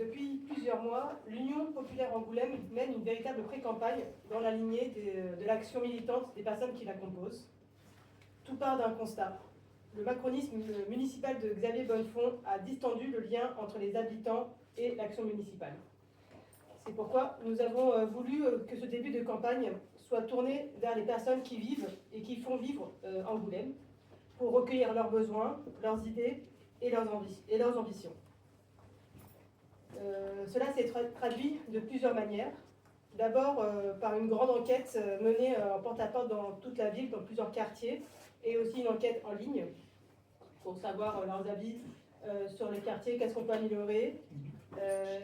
Depuis plusieurs mois, l'Union populaire Angoulême mène une véritable pré-campagne dans la lignée de l'action militante des personnes qui la composent. Tout part d'un constat. Le macronisme municipal de Xavier Bonnefond a distendu le lien entre les habitants et l'action municipale. C'est pourquoi nous avons voulu que ce début de campagne soit tourné vers les personnes qui vivent et qui font vivre Angoulême, pour recueillir leurs besoins, leurs idées et leurs ambitions. Cela s'est traduit de plusieurs manières. D'abord par une grande enquête menée en porte-à-porte dans toute la ville, dans plusieurs quartiers, et aussi une enquête en ligne pour savoir leurs avis sur les quartiers, qu'est-ce qu'on peut améliorer,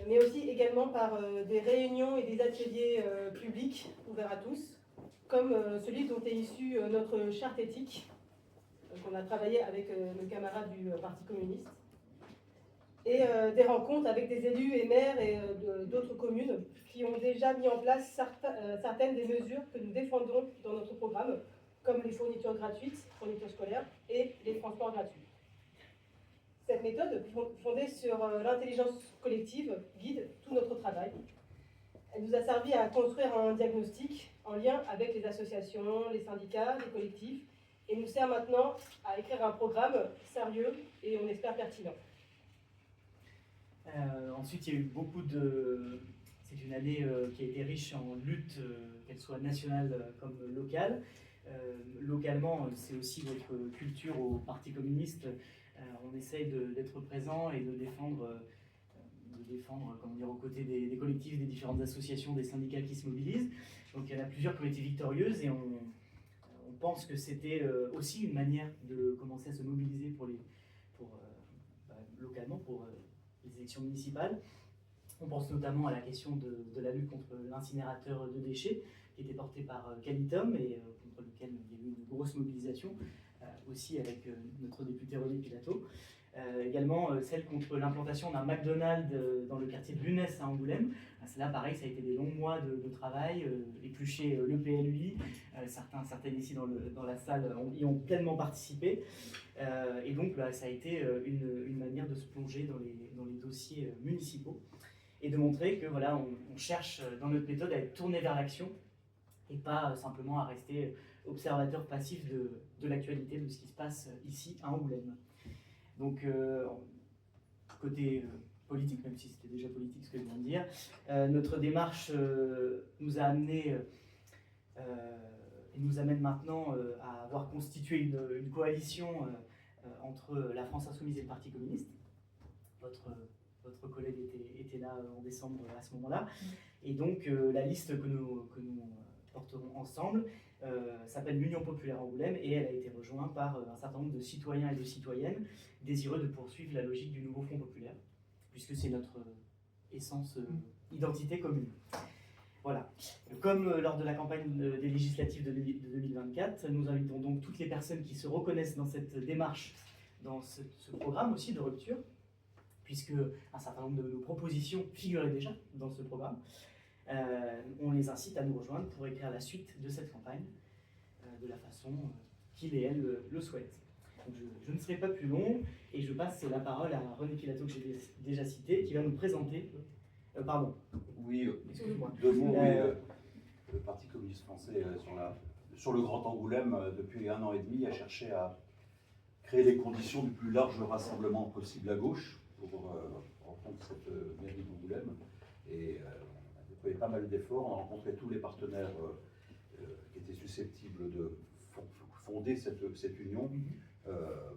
mais aussi également par des réunions et des ateliers publics ouverts à tous, comme celui dont est issue notre charte éthique, qu'on a travaillé avec nos camarades du Parti communiste, et des rencontres avec des élus et maires et d'autres communes qui ont déjà mis en place certaines des mesures que nous défendons dans notre programme, comme les fournitures gratuites, fournitures scolaires et les transports gratuits. Cette méthode, fondée sur l'intelligence collective, guide tout notre travail. Elle nous a servi à construire un diagnostic en lien avec les associations, les syndicats, les collectifs, et nous sert maintenant à écrire un programme sérieux et on espère pertinent. Ensuite, il y a eu beaucoup de... C'est une année qui a été riche en lutte, qu'elle soit nationale comme locale. Localement, c'est aussi notre culture au Parti communiste. On essaye d'être présent et de défendre comment dire, aux côtés des collectifs, des différentes associations, des syndicats qui se mobilisent. Donc il y en a plusieurs qui ont été victorieuses et on pense que c'était aussi une manière de commencer à se mobiliser localement pour les élections municipales. On pense notamment à la question de la lutte contre l'incinérateur de déchets qui était porté par Calitom et contre lequel il y a eu une grosse mobilisation, aussi avec notre député René Pilato. Également celle contre l'implantation d'un McDonald's dans le quartier de Lunès à Angoulême. Là, pareil, ça a été des longs mois de travail, éplucher le PLUI. Certaines ici dans la salle y ont pleinement participé. Et donc, ça a été une manière de se plonger dans les dossiers municipaux et de montrer que voilà, on cherche dans notre méthode à être tourné vers l'action et pas simplement à rester observateur passif de l'actualité, de ce qui se passe ici à Angoulême. Donc, côté politique, même si c'était déjà politique ce que je viens de dire, notre démarche nous a amené et nous amène maintenant à avoir constitué une coalition entre la France Insoumise et le Parti communiste. Votre collègue était là en décembre à ce moment-là. Et donc, la liste que nous porterons ensemble s'appelle l'Union populaire Angoulême et elle a été rejointe par un certain nombre de citoyens et de citoyennes désireux de poursuivre la logique du nouveau Front populaire, puisque c'est notre essence, identité commune. Voilà. Comme lors de la campagne des législatives de 2024, nous invitons donc toutes les personnes qui se reconnaissent dans cette démarche, dans ce programme aussi de rupture, puisque un certain nombre de nos propositions figuraient déjà dans ce programme. On les incite à nous rejoindre pour écrire la suite de cette campagne de la façon qu'il et elle le souhaitent. Donc je ne serai pas plus long et je passe la parole à René Pilato que j'ai déjà cité, qui va nous présenter. Pardon. Oui, excuse-moi. Deux mots, oui, le Parti communiste français sur le Grand Angoulême depuis 1 an et demi a cherché à créer les conditions du plus large rassemblement possible à gauche pour reprendre cette mairie d'Angoulême. Et on a déployé pas mal d'efforts, on a rencontré tous les partenaires qui étaient susceptibles de fonder cette union.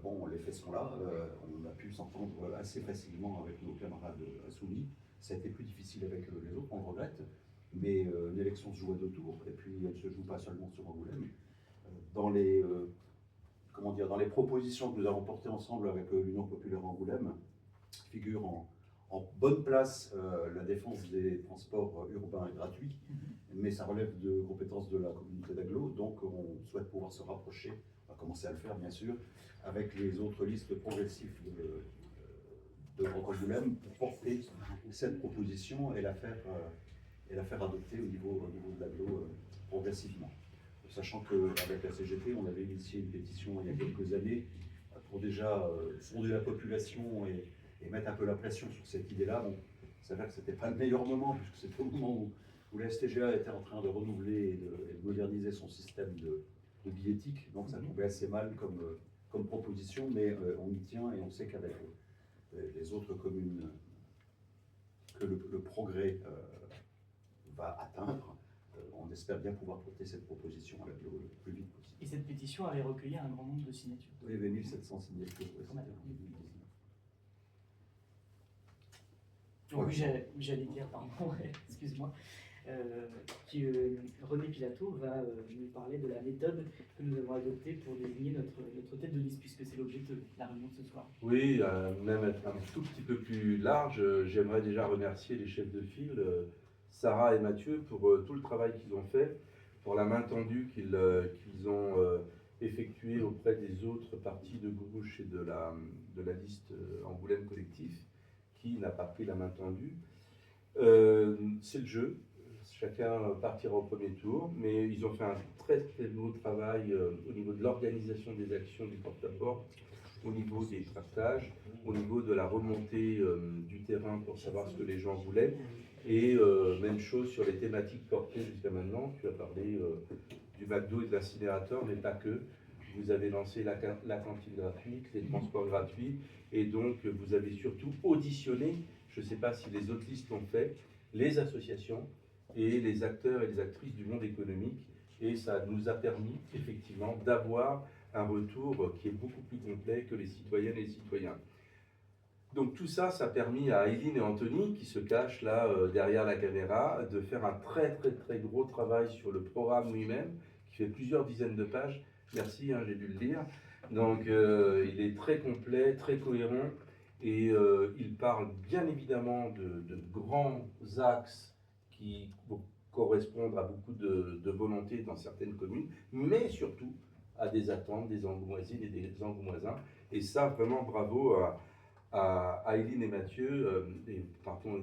Bon, les faits sont là, on a pu s'entendre assez facilement avec nos camarades insoumis. Ça a été plus difficile avec les autres, on le regrette, mais une élection se joue à 2 tours, et puis elle ne se joue pas seulement sur Angoulême. Dans les propositions que nous avons portées ensemble avec l'Union populaire Angoulême, figure en bonne place la défense des transports urbains et gratuits, mais ça relève de compétences de la communauté d'Aglo, donc on souhaite pouvoir se rapprocher, on va commencer à le faire bien sûr, avec les autres listes progressives de Grand Angoulême pour porter cette proposition et la faire adopter au niveau de l'Aglo progressivement. Sachant qu'avec la CGT, on avait initié une pétition il y a quelques années pour déjà sonder la population et mettre un peu la pression sur cette idée-là. Bon, Il s'avère que ce n'était pas le meilleur moment, puisque c'était au moment où la STGA était en train de renouveler et de moderniser son système de billettique. Donc ça tombait assez mal comme proposition, mais on y tient et on sait qu'avec les autres communes que le progrès va atteindre, on espère bien pouvoir porter cette proposition le plus vite possible. Et cette pétition avait recueilli un grand nombre de signatures. Oui, il y avait 1700 signatures. Quand même. Donc, oui, j'allais dire, pardon, excuse-moi, René Pilato va nous parler de la méthode que nous avons adoptée pour désigner notre tête de liste, puisque c'est l'objet de la réunion de ce soir. Oui, même être un tout petit peu plus large, j'aimerais déjà remercier les chefs de file, Sarah et Mathieu, pour tout le travail qu'ils ont fait, pour la main tendue qu'ils ont effectuée auprès des autres partis de gauche et de la liste Angoulême Collectif, qui n'a pas pris la main tendue. C'est le jeu, chacun partira au premier tour, mais ils ont fait un très très beau travail au niveau de l'organisation des actions du porte-à-porte, au niveau des tractages, au niveau de la remontée du terrain pour savoir ce que les gens voulaient, et même chose sur les thématiques portées jusqu'à maintenant. Tu as parlé du McDo et de l'incinérateur, mais pas que. Vous avez lancé la cantine gratuite, les transports gratuits, et donc vous avez surtout auditionné, je ne sais pas si les autres listes l'ont fait, les associations et les acteurs et les actrices du monde économique, et ça nous a permis effectivement d'avoir un retour qui est beaucoup plus complet que les citoyennes et les citoyens. Donc tout ça, ça a permis à Eileen et Anthony, qui se cachent là derrière la caméra, de faire un très très très gros travail sur le programme lui-même, qui fait plusieurs dizaines de pages. Merci, hein, j'ai dû le lire. Donc il est très complet, très cohérent, et il parle bien évidemment de grands axes qui correspondent à beaucoup de volontés dans certaines communes, mais surtout à des attentes des Angoumoisines et des Angoumoisins. Et ça, vraiment bravo à Eileen et Mathieu, et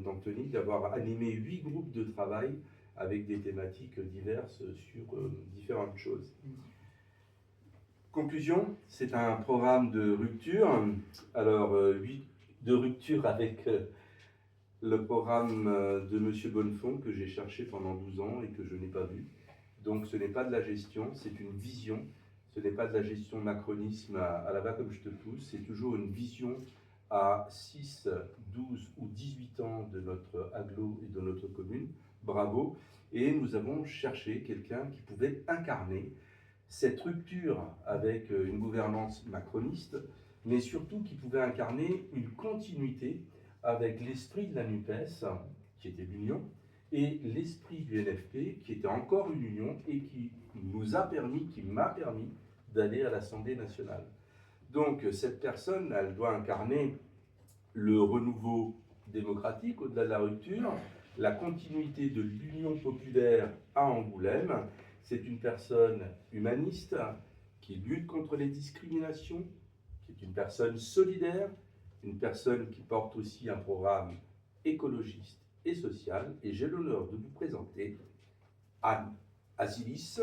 d'Anthony, d'avoir animé 8 groupes de travail avec des thématiques diverses sur différentes choses. Conclusion, c'est un programme de rupture. Alors, 8 de rupture avec le programme de M. Bonnefond que j'ai cherché pendant 12 ans et que je n'ai pas vu. Donc, ce n'est pas de la gestion, c'est une vision. Ce n'est pas de la gestion macronisme à la va comme je te pousse, c'est toujours une vision à 6, 12 ou 18 ans de notre agglo et de notre commune. Bravo. Et nous avons cherché quelqu'un qui pouvait incarner cette rupture avec une gouvernance macroniste, mais surtout qui pouvait incarner une continuité avec l'esprit de la NUPES, qui était l'union, et l'esprit du NFP, qui était encore une union, et qui nous a permis, qui m'a permis d'aller à l'Assemblée nationale. Donc cette personne, elle doit incarner le renouveau démocratique au-delà de la rupture, la continuité de l'union populaire à Angoulême. C'est une personne humaniste qui lutte contre les discriminations, qui est une personne solidaire, une personne qui porte aussi un programme écologiste et social. Et j'ai l'honneur de vous présenter Anne Azilis,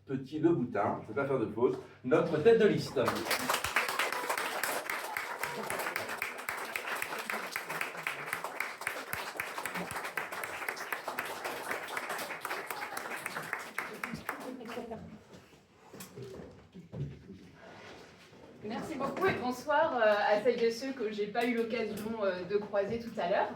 Petit Le Boutin, je ne vais pas faire de faute, notre tête de liste. Merci beaucoup et bonsoir à celles et ceux que je n'ai pas eu l'occasion de croiser tout à l'heure.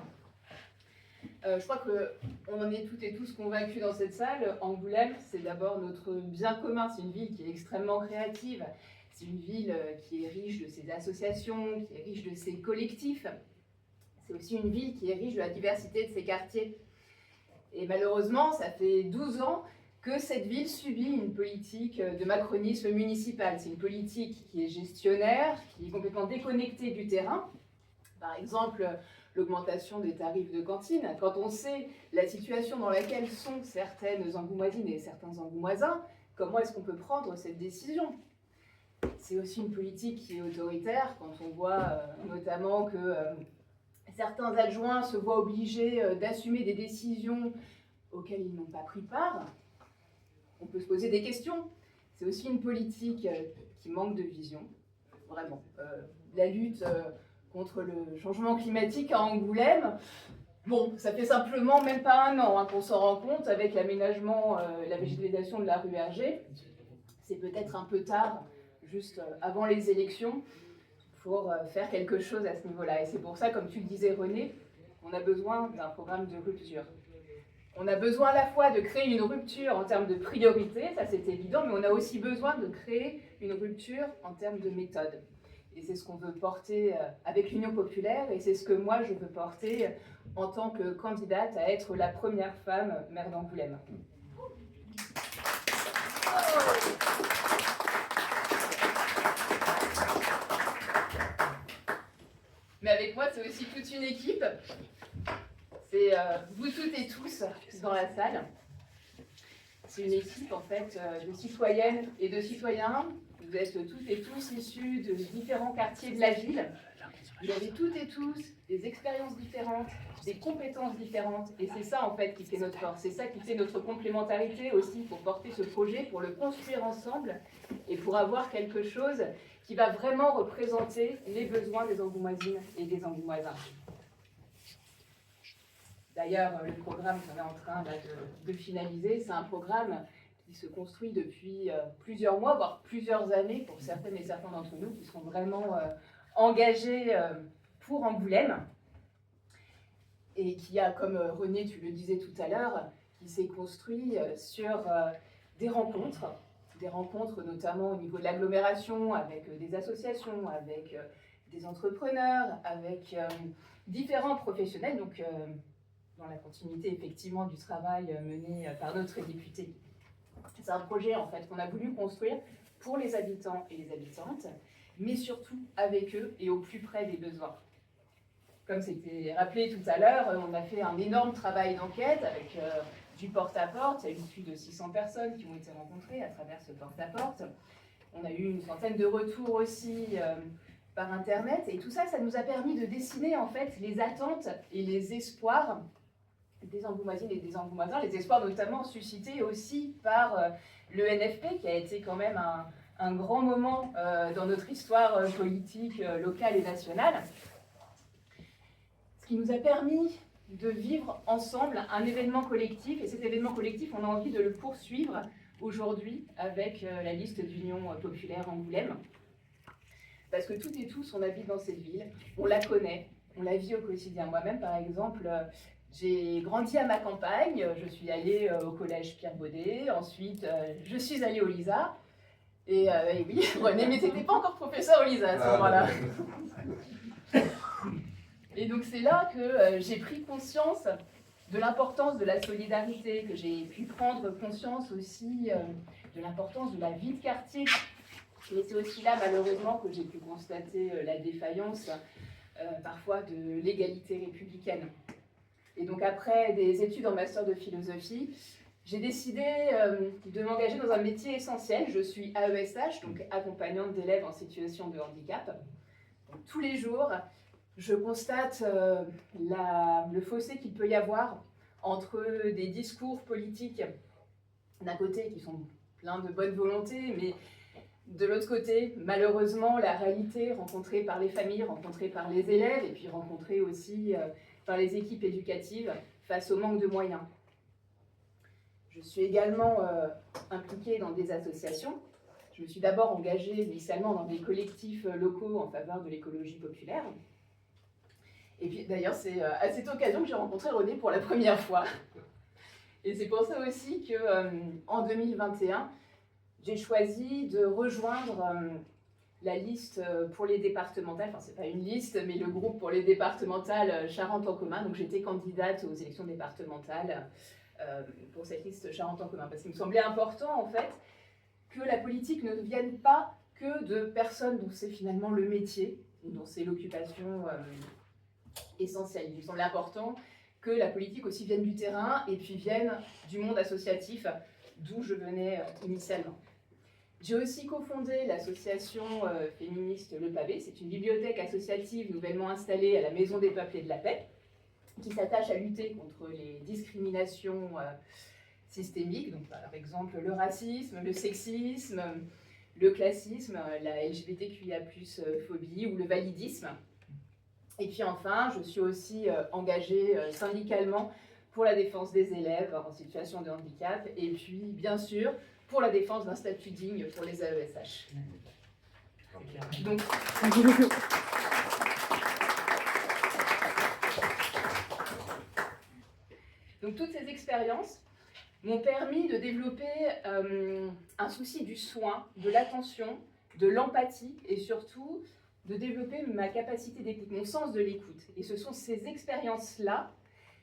Je crois qu'on en est toutes et tous convaincus dans cette salle. Angoulême, c'est d'abord notre bien commun. C'est une ville qui est extrêmement créative. C'est une ville qui est riche de ses associations, qui est riche de ses collectifs. C'est aussi une ville qui est riche de la diversité de ses quartiers. Et malheureusement, ça fait 12 ans que cette ville subit une politique de macronisme municipal. C'est une politique qui est gestionnaire, qui est complètement déconnectée du terrain. Par exemple, l'augmentation des tarifs de cantine. Quand on sait la situation dans laquelle sont certaines Angoumoisines et certains Angoumoisins, comment est-ce qu'on peut prendre cette décision ? C'est aussi une politique qui est autoritaire, quand on voit notamment que certains adjoints se voient obligés d'assumer des décisions auxquelles ils n'ont pas pris part. On peut se poser des questions. C'est aussi une politique qui manque de vision, vraiment. La lutte contre le changement climatique à Angoulême, Bon, ça fait simplement même pas un an qu'on s'en rend compte avec l'aménagement, la végétalisation de la rue Hergé. C'est peut-être un peu tard, juste avant les élections, pour faire quelque chose à ce niveau-là. Et c'est pour ça, comme tu le disais René, on a besoin d'un programme de rupture. On a besoin à la fois de créer une rupture en termes de priorité, ça c'est évident, mais on a aussi besoin de créer une rupture en termes de méthode. Et c'est ce qu'on veut porter avec l'Union populaire, et c'est ce que moi je veux porter en tant que candidate à être la première femme maire d'Angoulême. Mais avec moi, c'est aussi toute une équipe. C'est vous toutes et tous dans la salle. C'est une équipe en fait de citoyennes et de citoyens. Vous êtes toutes et tous issus de différents quartiers de la ville. Vous avez toutes et tous des expériences différentes, des compétences différentes. Et c'est ça en fait qui fait notre force. C'est ça qui fait notre complémentarité aussi pour porter ce projet, pour le construire ensemble et pour avoir quelque chose qui va vraiment représenter les besoins des Angoumoisines et des Angoumoisins. D'ailleurs, le programme qu'on est en train de finaliser, c'est un programme qui se construit depuis plusieurs mois, voire plusieurs années pour certaines et certains d'entre nous qui sont vraiment engagés pour Angoulême et qui a, comme René, tu le disais tout à l'heure, qui s'est construit sur des rencontres notamment au niveau de l'agglomération, avec des associations, avec des entrepreneurs, avec différents professionnels, donc dans la continuité effectivement du travail mené par notre député. C'est un projet en fait qu'on a voulu construire pour les habitants et les habitantes, mais surtout avec eux et au plus près des besoins. Comme c'était rappelé tout à l'heure, on a fait un énorme travail d'enquête avec du porte-à-porte. Il y a eu plus de 600 personnes qui ont été rencontrées à travers ce porte-à-porte. On a eu une centaine de retours aussi par Internet. Et tout ça, ça nous a permis de dessiner en fait les attentes et les espoirs des Angoumoisines et des Angoumoisins, les espoirs notamment suscités aussi par le NFP, qui a été quand même un grand moment dans notre histoire politique locale et nationale. Ce qui nous a permis de vivre ensemble un événement collectif, et cet événement collectif, on a envie de le poursuivre aujourd'hui avec la liste d'Union populaire Angoulême. Parce que toutes et tous, on habite dans cette ville, on la connaît, on la vit au quotidien. Moi-même, par exemple, j'ai grandi à ma campagne, je suis allée au collège Pierre Baudet, ensuite je suis allée au LISA, et oui, René, mais t'étais pas encore professeur au LISA à ce moment-là. Et donc c'est là que j'ai pris conscience de l'importance de la solidarité, que j'ai pu prendre conscience aussi de l'importance de la vie de quartier. Mais c'est aussi là, malheureusement, que j'ai pu constater la défaillance parfois de l'égalité républicaine. Et donc après des études en master de philosophie, j'ai décidé de m'engager dans un métier essentiel. Je suis AESH, donc accompagnante d'élèves en situation de handicap. Donc, tous les jours, je constate le fossé qu'il peut y avoir entre des discours politiques d'un côté qui sont pleins de bonne volonté, mais de l'autre côté, malheureusement, la réalité rencontrée par les familles, rencontrée par les élèves et puis rencontrée aussi par les équipes éducatives face au manque de moyens. Je suis également impliquée dans des associations. Je me suis d'abord engagée initialement dans des collectifs locaux en faveur de l'écologie populaire. Et puis d'ailleurs, c'est à cette occasion que j'ai rencontré René pour la première fois. Et c'est pour ça aussi qu'en 2021, j'ai choisi de rejoindre la liste pour les départementales, enfin c'est pas une liste, mais le groupe pour les départementales Charente en commun. Donc j'étais candidate aux élections départementales pour cette liste Charente en commun. Parce qu'il me semblait important en fait que la politique ne vienne pas que de personnes dont c'est finalement le métier, dont c'est l'occupation essentielle. Il me semblait important que la politique aussi vienne du terrain et puis vienne du monde associatif, d'où je venais initialement. J'ai aussi cofondé l'association féministe Le Pavé. C'est une bibliothèque associative nouvellement installée à la Maison des Peuples et de la Paix, qui s'attache à lutter contre les discriminations systémiques, donc par exemple le racisme, le sexisme, le classisme, la LGBTQIA+, phobie ou le validisme. Et puis enfin, je suis aussi engagée syndicalement pour la défense des élèves en situation de handicap, et puis bien sûr pour la défense d'un statut digne pour les AESH. Donc, toutes ces expériences m'ont permis de développer un souci du soin, de l'attention, de l'empathie et surtout de développer ma capacité d'écoute, mon sens de l'écoute. Et ce sont ces expériences-là,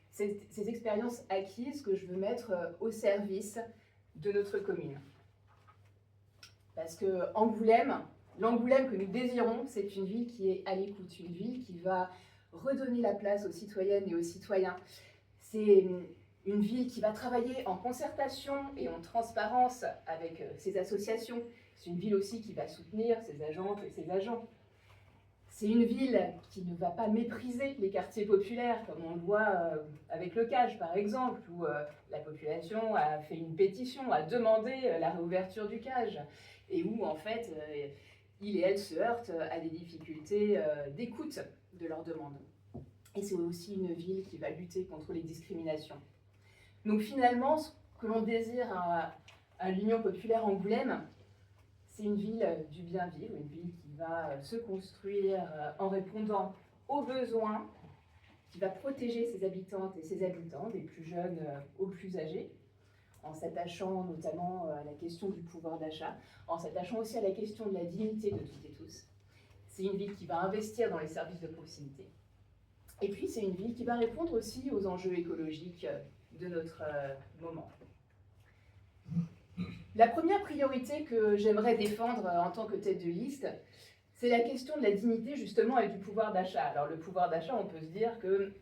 ces expériences acquises que je veux mettre au service de notre commune. Parce que l'Angoulême que nous désirons, c'est une ville qui est à l'écoute, une ville qui va redonner la place aux citoyennes et aux citoyens. C'est une ville qui va travailler en concertation et en transparence avec ses associations. C'est une ville aussi qui va soutenir ses agentes et ses agents. C'est une ville qui ne va pas mépriser les quartiers populaires, comme on le voit avec le CAGE par exemple, où la population a fait une pétition, a demandé la réouverture du CAGE, et où en fait, ils et elles se heurtent à des difficultés d'écoute de leurs demandes. Et c'est aussi une ville qui va lutter contre les discriminations. Donc finalement, ce que l'on désire à l'Union populaire Angoulême, c'est une ville du bien vivre, une ville qui va se construire en répondant aux besoins, qui va protéger ses habitantes et ses habitants, des plus jeunes aux plus âgés, en s'attachant notamment à la question du pouvoir d'achat, en s'attachant aussi à la question de la dignité de toutes et tous. C'est une ville qui va investir dans les services de proximité. Et puis c'est une ville qui va répondre aussi aux enjeux écologiques de notre moment. La première priorité que j'aimerais défendre en tant que tête de liste, c'est la question de la dignité justement et du pouvoir d'achat. Alors le pouvoir d'achat, on peut se dire que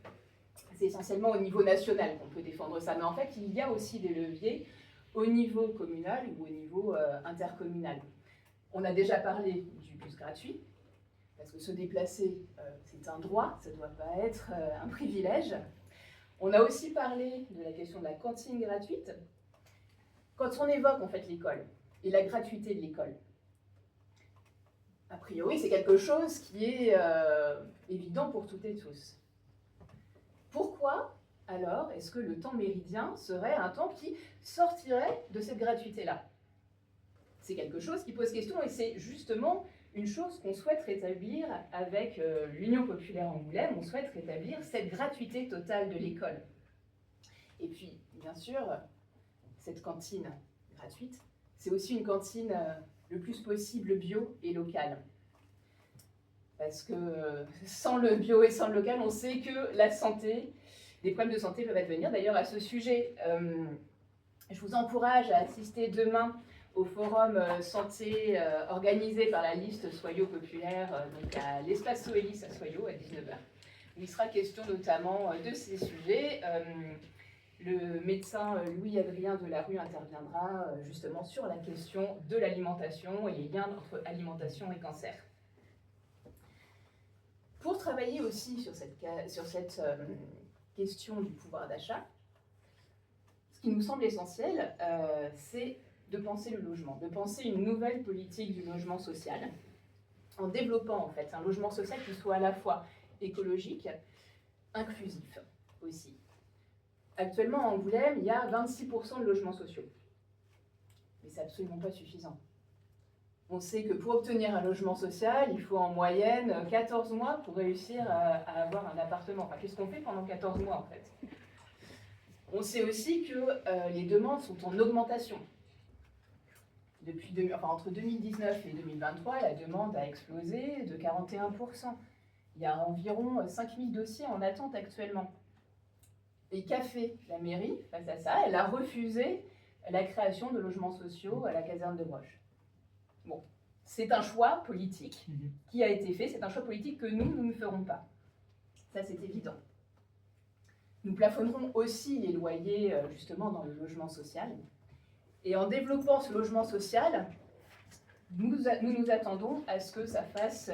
c'est essentiellement au niveau national qu'on peut défendre ça, mais en fait il y a aussi des leviers au niveau communal ou au niveau intercommunal. On a déjà parlé du bus gratuit, parce que se déplacer c'est un droit, ça ne doit pas être un privilège. On a aussi parlé de la question de la cantine gratuite. Quand on évoque en fait l'école et la gratuité de l'école, a priori c'est quelque chose qui est évident pour toutes et tous. Pourquoi alors est-ce que le temps méridien serait un temps qui sortirait de cette gratuité-là? C'est quelque chose qui pose question et c'est justement une chose qu'on souhaite rétablir avec l'Union populaire Angoulême. On souhaite rétablir cette gratuité totale de l'école. Et puis, bien sûr, cette cantine gratuite, c'est aussi une cantine le plus possible bio et locale. Parce que sans le bio et sans le local, on sait que la santé, des problèmes de santé peuvent advenir. D'ailleurs, à ce sujet, je vous encourage à assister demain au forum santé organisé par la liste Soyaux populaire, donc à l'espace Soélis à Soyaux à 19h, où il sera question notamment de ces sujets. Le médecin Louis-Adrien Delarue interviendra justement sur la question de l'alimentation et les liens entre alimentation et cancer. Pour travailler aussi sur cette question du pouvoir d'achat, ce qui nous semble essentiel, c'est de penser le logement, de penser une nouvelle politique du logement social, en développant en fait un logement social qui soit à la fois écologique, inclusif aussi. Actuellement, à Angoulême, il y a 26% de logements sociaux. Mais c'est absolument pas suffisant. On sait que pour obtenir un logement social, il faut en moyenne 14 mois pour réussir à avoir un appartement. Enfin, qu'est-ce qu'on fait pendant 14 mois, en fait? On sait aussi que les demandes sont en augmentation. Entre 2019 et 2023, la demande a explosé de 41%. Il y a environ 5000 dossiers en attente actuellement. Et qu'a fait la mairie face à ça? Elle a refusé la création de logements sociaux à la caserne de Broche. Bon, c'est un choix politique qui a été fait, c'est un choix politique que nous ne ferons pas. Ça, c'est évident. Nous plafonnerons aussi les loyers, justement, dans le logement social. Et en développant ce logement social, nous nous attendons à ce que ça fasse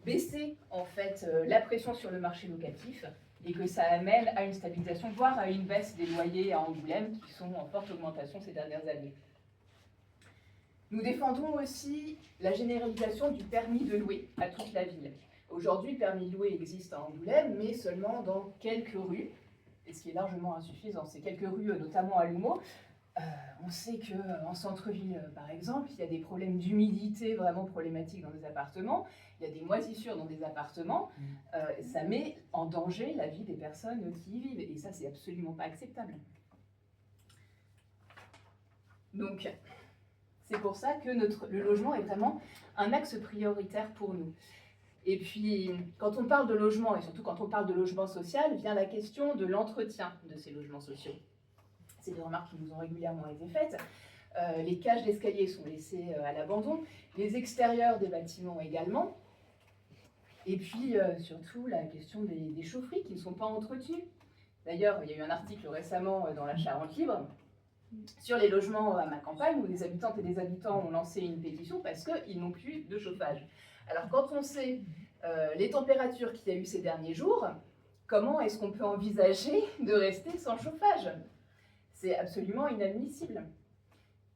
baisser, en fait, la pression sur le marché locatif et que ça amène à une stabilisation, voire à une baisse des loyers à Angoulême qui sont en forte augmentation ces dernières années. Nous défendons aussi la généralisation du permis de louer à toute la ville. Aujourd'hui, le permis de louer existe à Angoulême, mais seulement dans quelques rues, et ce qui est largement insuffisant. Ces quelques rues, notamment à L'Houmeau, on sait qu'en centre-ville, par exemple, il y a des problèmes d'humidité vraiment problématiques dans des appartements, il y a des moisissures dans des appartements, ça met en danger la vie des personnes qui y vivent, et ça, c'est absolument pas acceptable. Donc, c'est pour ça que le logement est vraiment un axe prioritaire pour nous. Et puis, quand on parle de logement, et surtout quand on parle de logement social, vient la question de l'entretien de ces logements sociaux. C'est des remarques qui nous ont régulièrement été faites. Les cages d'escalier sont laissées à l'abandon, les extérieurs des bâtiments également. Et puis, surtout, la question des chaufferies qui ne sont pas entretenues. D'ailleurs, il y a eu un article récemment dans la Charente Libre sur les logements à ma campagne où des habitantes et des habitants ont lancé une pétition parce qu'ils n'ont plus de chauffage. Alors, quand on sait les températures qu'il y a eu ces derniers jours, comment est-ce qu'on peut envisager de rester sans chauffage? C'est absolument inadmissible.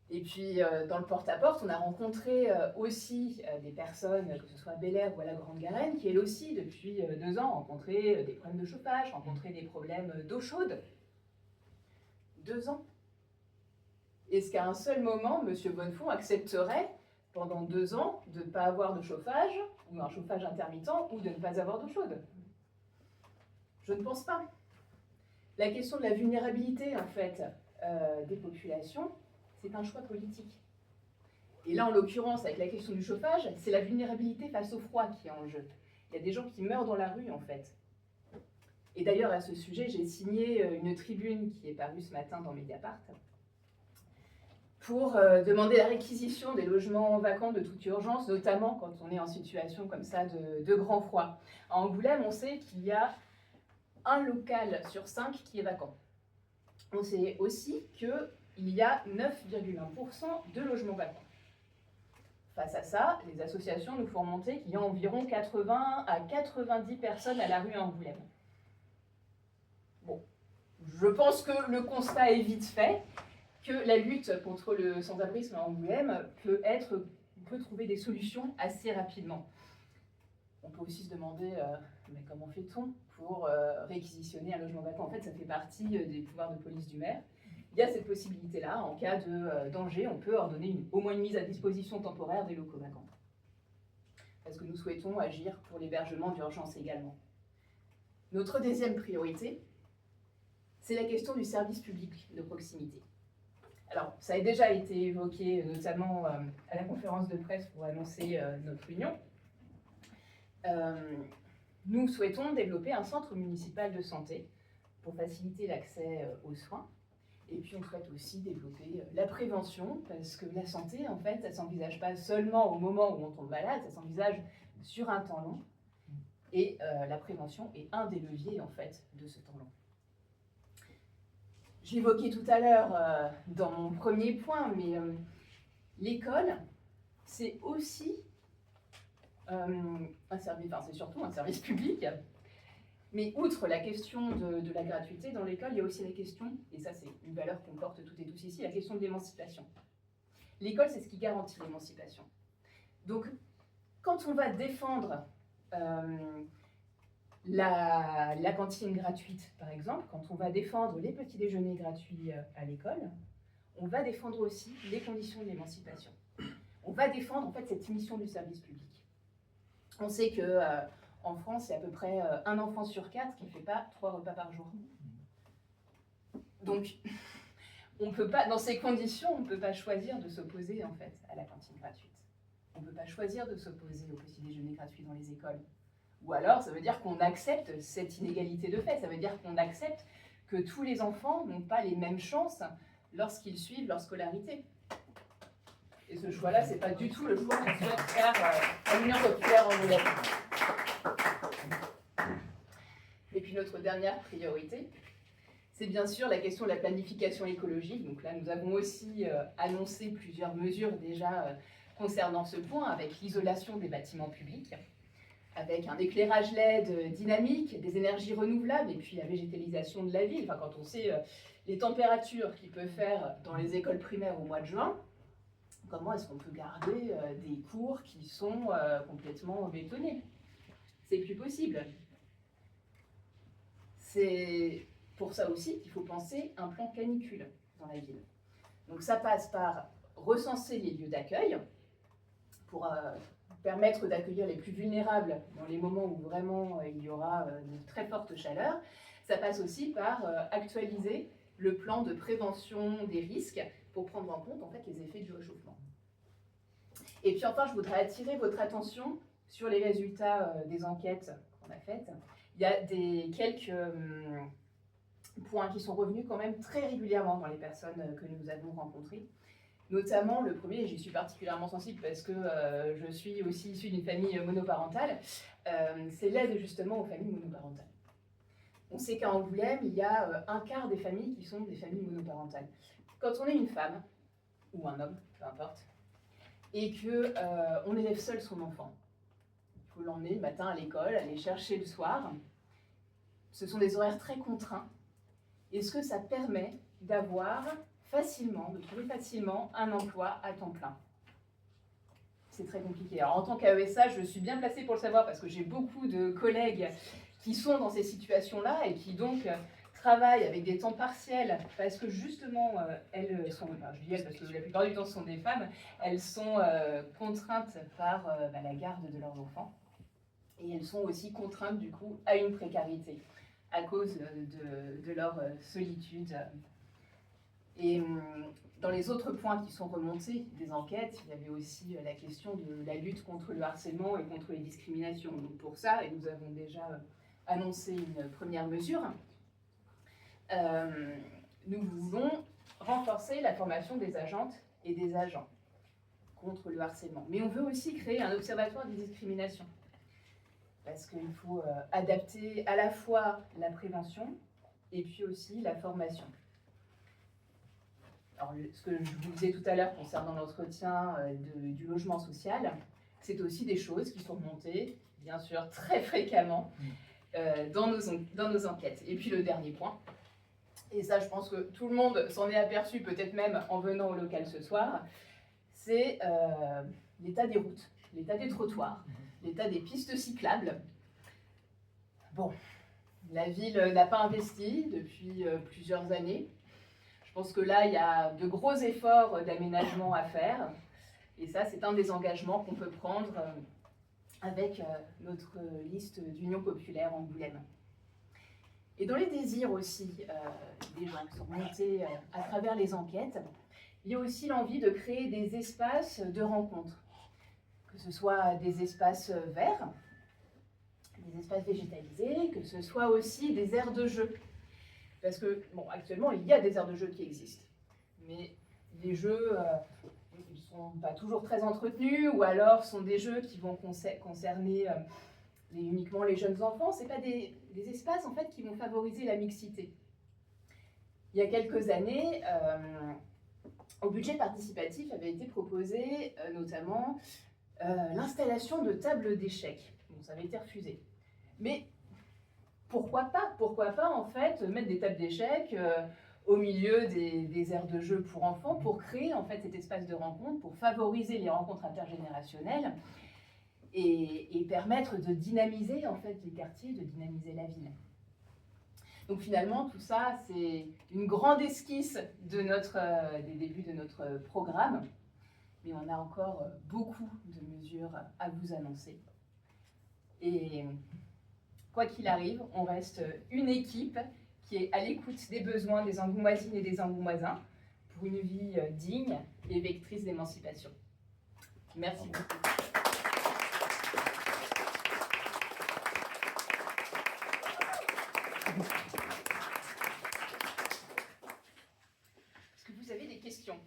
Et puis, dans le porte-à-porte, on a rencontré aussi des personnes, que ce soit à Bel-Air ou à la Grande-Garenne, qui, elles aussi, depuis 2 ans, rencontraient des problèmes de chauffage, rencontraient des problèmes d'eau chaude. 2 ans. Est-ce qu'à un seul moment, M. Bonnefond accepterait, pendant 2 ans, de ne pas avoir de chauffage, ou un chauffage intermittent, ou de ne pas avoir d'eau chaude? Je ne pense pas. La question de la vulnérabilité, en fait, des populations, c'est un choix politique. Et là, en l'occurrence, avec la question du chauffage, c'est la vulnérabilité face au froid qui est en jeu. Il y a des gens qui meurent dans la rue, en fait. Et d'ailleurs, à ce sujet, j'ai signé une tribune qui est parue ce matin dans Mediapart pour demander la réquisition des logements vacants de toute urgence, notamment quand on est en situation comme ça de grand froid. À Angoulême, on sait qu'il y a un local sur 5 qui est vacant. On sait aussi qu'il y a 9,1% de logements vacants. Face à ça, les associations nous font remonter qu'il y a environ 80 à 90 personnes à la rue à Angoulême. Bon, je pense que le constat est vite fait, que la lutte contre le sans-abrisme à Angoulême on peut trouver des solutions assez rapidement. On peut aussi se demander mais comment fait-on pour réquisitionner un logement vacant? En fait, ça fait partie des pouvoirs de police du maire. Il y a cette possibilité-là. En cas de danger, on peut ordonner au moins une mise à disposition temporaire des locaux vacants. Parce que nous souhaitons agir pour l'hébergement d'urgence également. Notre deuxième priorité, c'est la question du service public de proximité. Alors, ça a déjà été évoqué, notamment à la conférence de presse pour annoncer notre union. Nous souhaitons développer un centre municipal de santé pour faciliter l'accès aux soins. Et puis, on souhaite aussi développer la prévention, parce que la santé, en fait, ça ne s'envisage pas seulement au moment où on tombe malade, ça s'envisage sur un temps long. Et la prévention est un des leviers, en fait, de ce temps long. Je l'évoquais tout à l'heure dans mon premier point, mais l'école, c'est aussi c'est surtout un service public. Mais outre la question de la gratuité dans l'école, il y a aussi la question, et ça c'est une valeur qu'on porte toutes et tous ici, la question de l'émancipation. L'école, c'est ce qui garantit l'émancipation. Donc, quand on va défendre la cantine gratuite, par exemple, quand on va défendre les petits déjeuners gratuits à l'école, on va défendre aussi les conditions de l'émancipation. On va défendre en fait cette mission du service public. On sait que en France, il y a à peu près un enfant sur 4 qui ne fait pas 3 repas par jour. Donc, on peut pas, dans ces conditions, on ne peut pas choisir de s'opposer en fait à la cantine gratuite. On ne peut pas choisir de s'opposer au petit déjeuner gratuit dans les écoles. Ou alors, ça veut dire qu'on accepte cette inégalité de fait. Ça veut dire qu'on accepte que tous les enfants n'ont pas les mêmes chances lorsqu'ils suivent leur scolarité. Et ce choix-là, ce n'est pas du tout le choix qu'on souhaite faire à l'Union populaire anglaise. Et puis notre dernière priorité, c'est bien sûr la question de la planification écologique. Donc là, nous avons aussi annoncé plusieurs mesures déjà concernant ce point, avec l'isolation des bâtiments publics, avec un éclairage LED dynamique, des énergies renouvelables et puis la végétalisation de la ville. Enfin, quand on sait les températures qu'il peut faire dans les écoles primaires au mois de juin, comment est-ce qu'on peut garder des cours qui sont complètement bétonnés? c'est plus possible. C'est pour ça aussi qu'il faut penser un plan canicule dans la ville. Donc ça passe par recenser les lieux d'accueil pour permettre d'accueillir les plus vulnérables dans les moments où vraiment il y aura de très fortes chaleurs. Ça passe aussi par actualiser le plan de prévention des risques pour prendre en compte en fait les effets du réchauffement. Et puis enfin, je voudrais attirer votre attention sur les résultats des enquêtes qu'on a faites. Il y a quelques points qui sont revenus quand même très régulièrement dans les personnes que nous avons rencontrées. Notamment, le premier, j'y suis particulièrement sensible parce que je suis aussi issue d'une famille monoparentale, c'est l'aide justement aux familles monoparentales. On sait qu'à Angoulême, il y a un quart des familles qui sont des familles monoparentales. Quand on est une femme, ou un homme, peu importe, et qu'on élève seul son enfant, il faut l'emmener le matin à l'école, aller chercher le soir, ce sont des horaires très contraints. Est-ce que ça permet d'avoir facilement, de trouver facilement un emploi à temps plein? C'est très compliqué. Alors en tant qu'AESA, je suis bien placée pour le savoir parce que j'ai beaucoup de collègues qui sont dans ces situations-là et qui donc travaillent avec des temps partiels parce que justement, elles sont, enfin, je dis elles parce que la plupart du temps ce sont des femmes, elles sont contraintes par la garde de leurs enfants et elles sont aussi contraintes du coup à une précarité à cause de leur solitude. Et dans les autres points qui sont remontés des enquêtes, il y avait aussi la question de la lutte contre le harcèlement et contre les discriminations. Donc pour ça, et nous avons déjà annoncé une première mesure, nous voulons renforcer la formation des agentes et des agents contre le harcèlement. Mais on veut aussi créer un observatoire des discriminations. Parce qu'il faut adapter à la fois la prévention et puis aussi la formation. Alors, ce que je vous disais tout à l'heure concernant l'entretien du logement social, c'est aussi des choses qui sont remontées, bien sûr, très fréquemment dans nos enquêtes. Et puis le dernier point, et ça je pense que tout le monde s'en est aperçu, peut-être même en venant au local ce soir, c'est l'état des routes, l'état des trottoirs, l'état des pistes cyclables. Bon, la ville n'a pas investi depuis plusieurs années. Je pense que là, il y a de gros efforts d'aménagement à faire. Et ça, c'est un des engagements qu'on peut prendre avec notre liste d'Union populaire Angoulême. Et dans les désirs aussi des gens qui sont montés à travers les enquêtes, il y a aussi l'envie de créer des espaces de rencontre. Que ce soit des espaces verts, des espaces végétalisés, que ce soit aussi des aires de jeu. Parce que, bon, actuellement, il y a des aires de jeu qui existent, mais les jeux ne sont pas toujours très entretenus, ou alors sont des jeux qui vont concerner uniquement les jeunes enfants. Ce n'est pas des espaces, en fait, qui vont favoriser la mixité. Il y a quelques années, au budget participatif avait été proposé notamment l'installation de tables d'échecs. Bon, ça avait été refusé. Mais pourquoi pas en fait mettre des tables d'échecs au milieu des aires de jeu pour enfants pour créer en fait cet espace de rencontre, pour favoriser les rencontres intergénérationnelles et permettre de dynamiser en fait les quartiers, de dynamiser la ville. Donc finalement tout ça c'est une grande esquisse de des débuts de notre programme, mais on a encore beaucoup de mesures à vous annoncer. Et quoi qu'il arrive, on reste une équipe qui est à l'écoute des besoins des Angoumoisines et des Angoumoisins pour une vie digne et vectrice d'émancipation. Merci beaucoup. Est-ce que vous avez des questions ?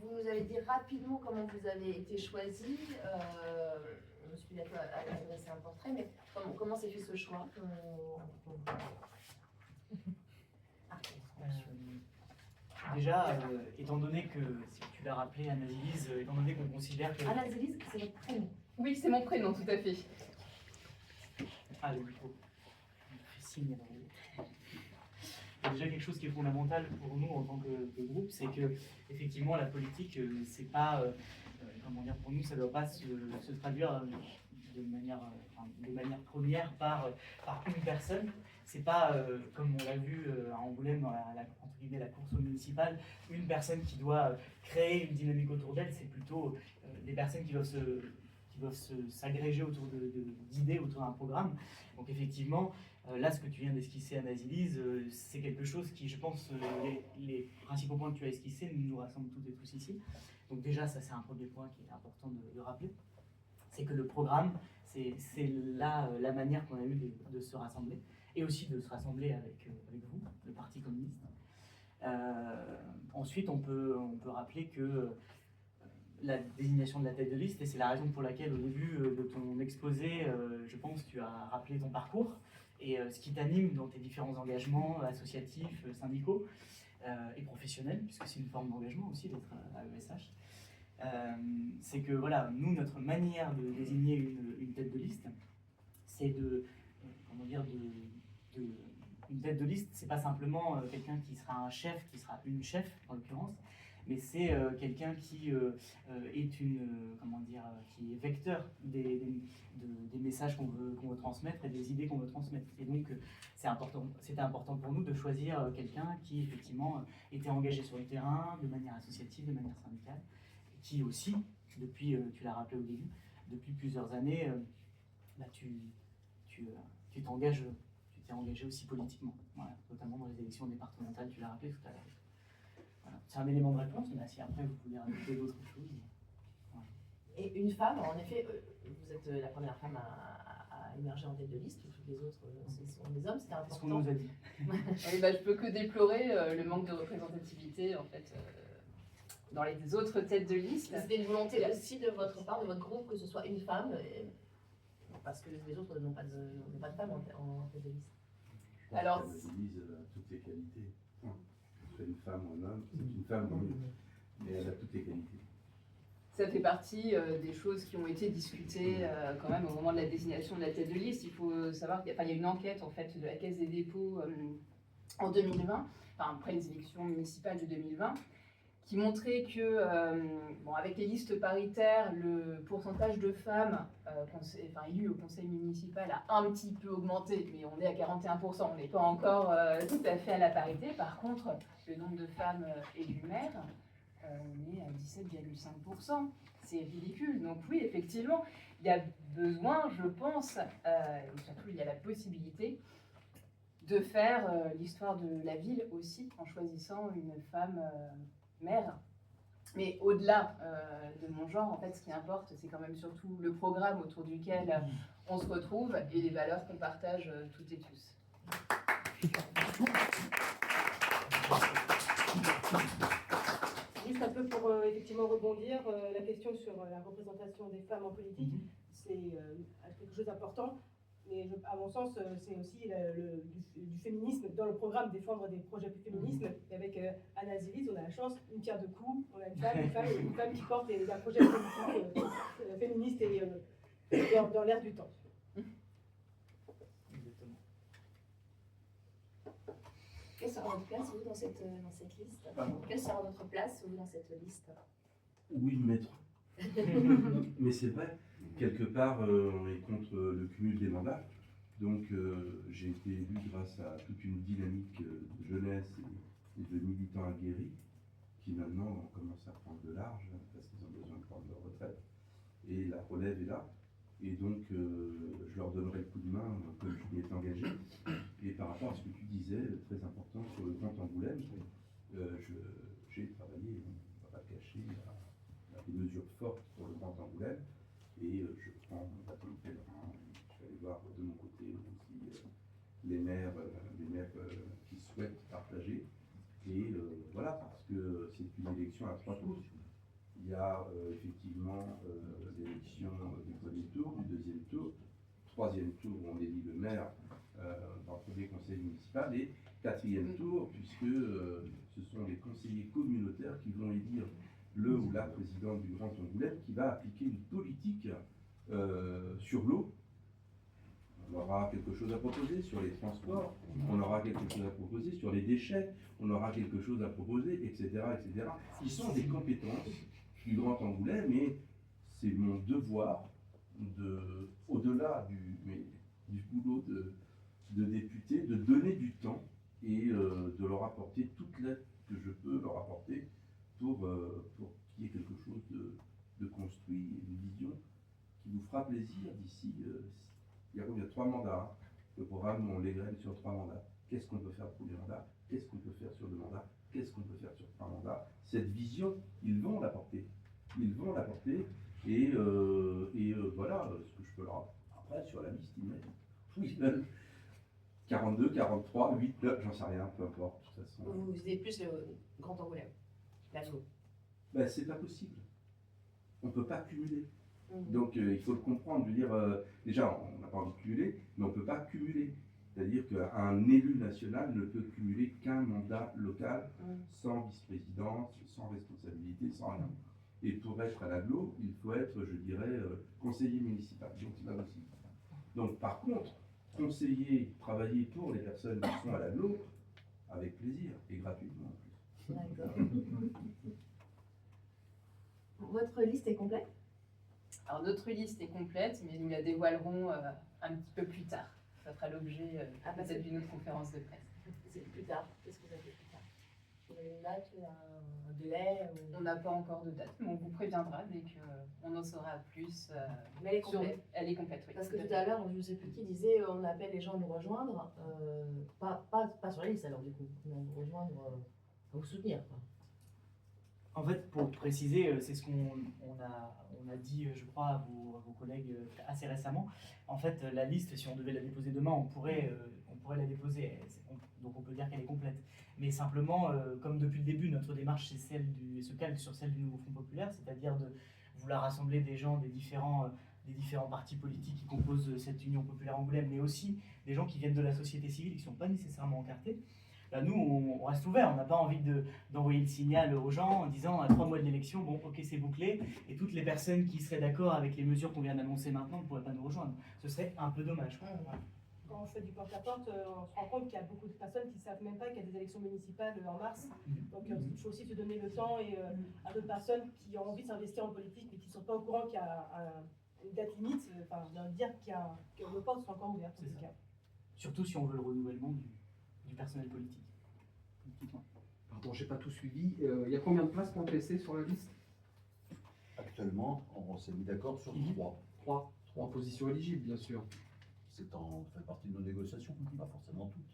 Vous nous avez dit rapidement comment vous avez été choisi. Je me suis bientôt adressé un portrait, mais comment s'est fait ce choix Déjà, étant donné que, si tu l'as rappelé, Anna-Lise, étant donné qu'on considère que... Anna-Lise, c'est votre prénom. Oui, c'est mon prénom, tout à fait. Ah, le micro. Il fait signe. Il y a déjà quelque chose qui est fondamental pour nous en tant que groupe, c'est que, effectivement, la politique, c'est pas... comment dire, pour nous, ça ne doit pas se traduire de manière première par une personne. C'est pas, comme on l'a vu à Angoulême dans entre guillemets, la course municipale, une personne qui doit créer une dynamique autour d'elle, c'est plutôt des personnes qui doivent s'agréger autour d'idées, autour d'un programme. Donc effectivement, là, ce que tu viens d'esquisser, Anna-Zélise, c'est quelque chose qui, je pense, les principaux points que tu as esquissés nous rassemblent toutes et tous ici. Donc déjà, ça c'est un premier point qui est important de rappeler, c'est que le programme, c'est la manière qu'on a eu de se rassembler, et aussi de se rassembler avec vous, le Parti communiste. Ensuite, on peut rappeler que la désignation de la tête de liste, et c'est la raison pour laquelle au début de ton exposé, je pense, tu as rappelé ton parcours, et ce qui t'anime dans tes différents engagements associatifs, syndicaux et professionnels, puisque c'est une forme d'engagement aussi d'être à ESH. C'est que voilà, nous, notre manière de désigner une tête de liste, c'est une tête de liste, c'est pas simplement quelqu'un qui sera un chef, qui sera une chef en l'occurrence, mais c'est quelqu'un qui est qui est vecteur des messages qu'on veut transmettre et des idées qu'on veut transmettre. Et donc c'était important pour nous de choisir quelqu'un qui effectivement était engagé sur le terrain, de manière associative, de manière syndicale, qui aussi, depuis, tu l'as rappelé au début, depuis plusieurs années, tu t'es engagé aussi politiquement, voilà, notamment dans les élections départementales, tu l'as rappelé tout à l'heure. Voilà. C'est un élément de réponse, mais si après vous voulez rajouter d'autres choses. Voilà. Et une femme, en effet, vous êtes la première femme à émerger en tête de liste, toutes les autres ce sont des hommes, c'était important. C'est ce qu'on nous a dit. Oui, je peux que déplorer le manque de représentativité en fait dans les autres têtes de liste. C'était une volonté aussi de votre part, de votre groupe, que ce soit une femme, parce que les autres n'ont pas de femme en tête de liste. Alors, elle utilise toutes les qualités. Que ce soit une femme ou un homme, c'est une femme, mais elle a toutes les qualités. ça fait partie des choses qui ont été discutées quand même au moment de la désignation de la tête de liste. Il faut savoir qu'il y a une enquête en fait de la Caisse des dépôts en 2020, après les élections municipales de 2020, qui montrait que, avec les listes paritaires, le pourcentage de femmes élues au conseil municipal a un petit peu augmenté, mais on est à 41%, on n'est pas encore tout à fait à la parité. Par contre, le nombre de femmes élues maires, on est à 17,5%. C'est ridicule. Donc oui, effectivement, il y a besoin, je pense, et surtout il y a la possibilité de faire l'histoire de la ville aussi, en choisissant une femme maire. Mais au-delà de mon genre, en fait, ce qui importe, c'est quand même surtout le programme autour duquel on se retrouve et les valeurs qu'on partage toutes et tous. Juste un peu pour effectivement rebondir, la question sur la représentation des femmes en politique, c'est quelque chose d'important. Mais à mon sens, c'est aussi du féminisme dans le programme, défendre des projets plus féminisme. Et avec Anna-Zélise, on a la chance, une pierre de coups, on a une femme qui porte des projets politiques féministes et dans l'air du temps. Exactement. Quelle sera votre place, vous, dans cette liste? Quelle sera votre place, vous, dans cette liste? Où y mettre. Mais c'est vrai, quelque part, on est contre le cumul des mandats. Donc, j'ai été élu grâce à toute une dynamique de jeunesse et de militants aguerris qui maintenant commencent à prendre de l'âge parce qu'ils ont besoin de prendre leur retraite. Et la relève est là. Et donc, je leur donnerai le coup de main comme je m'y étais engagé. Et par rapport à ce que tu disais, très important sur le Grand Angoulême, j'ai travaillé, on ne va pas le cacher, à des mesures fortes pour le Grand Angoulême. Et je prends mon bâton de pèlerin, je vais aller voir de mon côté aussi les maires qui souhaitent partager. Et voilà, parce que c'est une élection à 3 tours. Il y a effectivement l'élection du premier tour, du deuxième tour, troisième tour où on élit le maire dans le premier conseil municipal et quatrième tour puisque ce sont les conseillers communautaires qui vont élire le ou la présidente du Grand Angoulême qui va appliquer une politique sur l'eau. On aura quelque chose à proposer sur les transports, on aura quelque chose à proposer sur les déchets, on aura quelque chose à proposer, etc., etc. Qui sont des compétences du Grand Angoulême et c'est mon devoir au-delà du boulot de député, de donner du temps et de leur apporter toute l'aide que je peux leur apporter pour qu'il y ait quelque chose de construit, une vision qui nous fera plaisir d'ici. Il y a 3 mandats. Hein. Le programme, on l'égrène sur 3 mandats. Qu'est-ce qu'on peut faire pour les mandats? Qu'est-ce qu'on peut faire sur 2 mandats? Qu'est-ce qu'on peut faire sur 3 mandats? Cette vision, ils vont l'apporter. Ils vont l'apporter. Et voilà ce que je peux leur. Après, sur la liste, ils mettent 42, 43, 8, 9, j'en sais rien, peu importe. De toute façon. Vous visez plus le Grand Angoulême, l'ASSO. Ben, c'est pas possible. On ne peut pas cumuler. Mhm. Donc il faut le comprendre. Je veux dire, déjà, on n'a pas envie de cumuler, mais on ne peut pas cumuler. C'est-à-dire qu'un élu national ne peut cumuler qu'un mandat local sans vice-présidence, sans responsabilité, sans rien. Et pour être à l'agglo, il faut être, je dirais, conseiller municipal. Donc c'est pas possible. Donc par contre, conseiller, travailler pour les personnes qui sont à l'agglo, avec plaisir et gratuitement en plus. D'accord. Votre liste est complète? Alors notre liste est complète, mais nous la dévoilerons un petit peu plus tard. Ça fera l'objet peut-être d'une autre conférence de presse. C'est plus tard. Qu'est-ce que vous avez plus tard? Vous avez une date, un délai On n'a pas encore de date, mais on vous préviendra dès qu'on en saura plus. Mais elle est complète. Elle est complète, oui. Parce que tout à l'heure, je ne sais plus qui disait on appelle les gens à nous rejoindre, pas sur la liste alors du coup, mais à nous rejoindre, à vous soutenir. Quoi. En fait, pour préciser, c'est ce qu'on a dit, je crois, à vos collègues assez récemment. En fait, la liste, si on devait la déposer demain, on pourrait la déposer. Donc on peut dire qu'elle est complète. Mais simplement, comme depuis le début, notre démarche se calque sur celle du Nouveau Front Populaire, c'est-à-dire de vouloir rassembler des gens des différents partis politiques qui composent cette Union Populaire Angoulême, mais aussi des gens qui viennent de la société civile et qui ne sont pas nécessairement encartés. Là, nous, on reste ouvert, on n'a pas envie d'envoyer le signal aux gens en disant à 3 mois de l'élection, bon, ok, c'est bouclé, et toutes les personnes qui seraient d'accord avec les mesures qu'on vient d'annoncer maintenant ne pourraient pas nous rejoindre. Ce serait un peu dommage. Quand on fait du porte-à-porte, on se rend compte qu'il y a beaucoup de personnes qui ne savent même pas qu'il y a des élections municipales en mars. Donc il faut aussi se donner le temps et à d'autres personnes qui ont envie de s'investir en politique mais qui ne sont pas au courant qu'il y a une date limite, de dire que nos portes sont encore ouvertes. C'est ça. Surtout si on veut le renouvellement du personnel politique. Pardon, j'ai pas tout suivi. Il y a combien de places pour PC sur la liste? Actuellement, on s'est mis d'accord sur 3. 3. 3 positions éligibles, bien sûr. Ça fait partie de nos négociations, pas forcément toutes.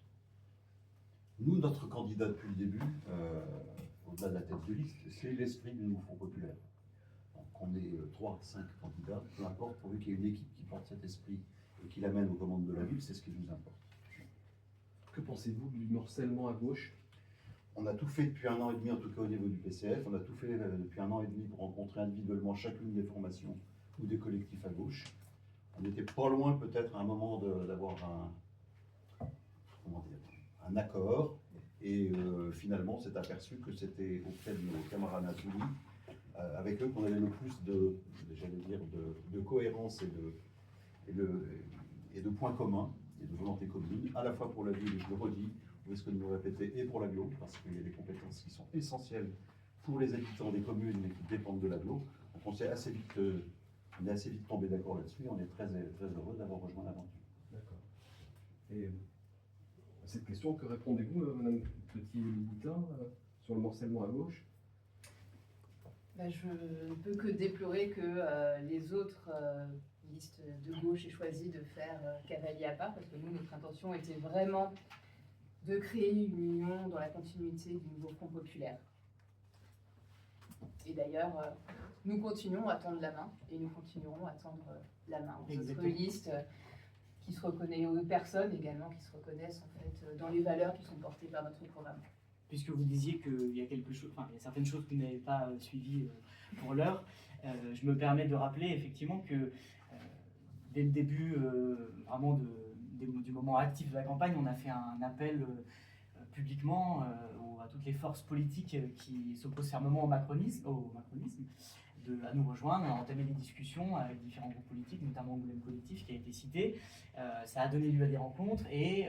Nous, notre candidat depuis le début, au-delà de la tête de liste, c'est l'esprit du Nouveau Front Populaire. Donc on est 3, 5 candidats, peu importe, pourvu qu'il y ait une équipe qui porte cet esprit et qui l'amène aux commandes de la ville, c'est ce qui nous importe. Que pensez-vous du morcellement à gauche? On a tout fait depuis 1 an et demi, en tout cas au niveau du PCF, on a tout fait depuis 1 an et demi pour rencontrer individuellement chacune des formations ou des collectifs à gauche. On n'était pas loin peut-être à un moment d'avoir un accord et finalement on s'est aperçu que c'était auprès de nos camarades insoumis avec eux qu'on avait le plus de cohérence et de points communs et de volonté commune, à la fois pour la ville, et je le redis, vous risquez de nous répéter, et pour l'agglo, parce qu'il y a des compétences qui sont essentielles pour les habitants des communes mais qui dépendent de l'agglo. Donc on est assez vite tombé d'accord là-dessus, on est très, très heureux d'avoir rejoint l'aventure. D'accord. Et à cette question, que répondez-vous, Madame Petit-Boutin, sur le morcellement à gauche? Je ne peux que déplorer que les autres listes de gauche aient choisi de faire cavalier à part, parce que nous, notre intention était vraiment de créer une union dans la continuité du Nouveau Front Populaire. Et d'ailleurs, nous continuons à tendre la main, et nous continuerons à tendre la main aux autres listes qui se reconnaissent, aux personnes également qui se reconnaissent en fait dans les valeurs qui sont portées par notre programme. Puisque vous disiez qu'il y a il y a certaines choses que vous n'avez pas suivies pour l'heure, je me permets de rappeler effectivement que dès le début vraiment du moment actif de la campagne, on a fait un appel publiquement à toutes les forces politiques qui s'opposent fermement au macronisme, à nous rejoindre, à entamer des discussions avec différents groupes politiques, notamment Angoulême Collectif qui a été cité. Ça a donné lieu à des rencontres et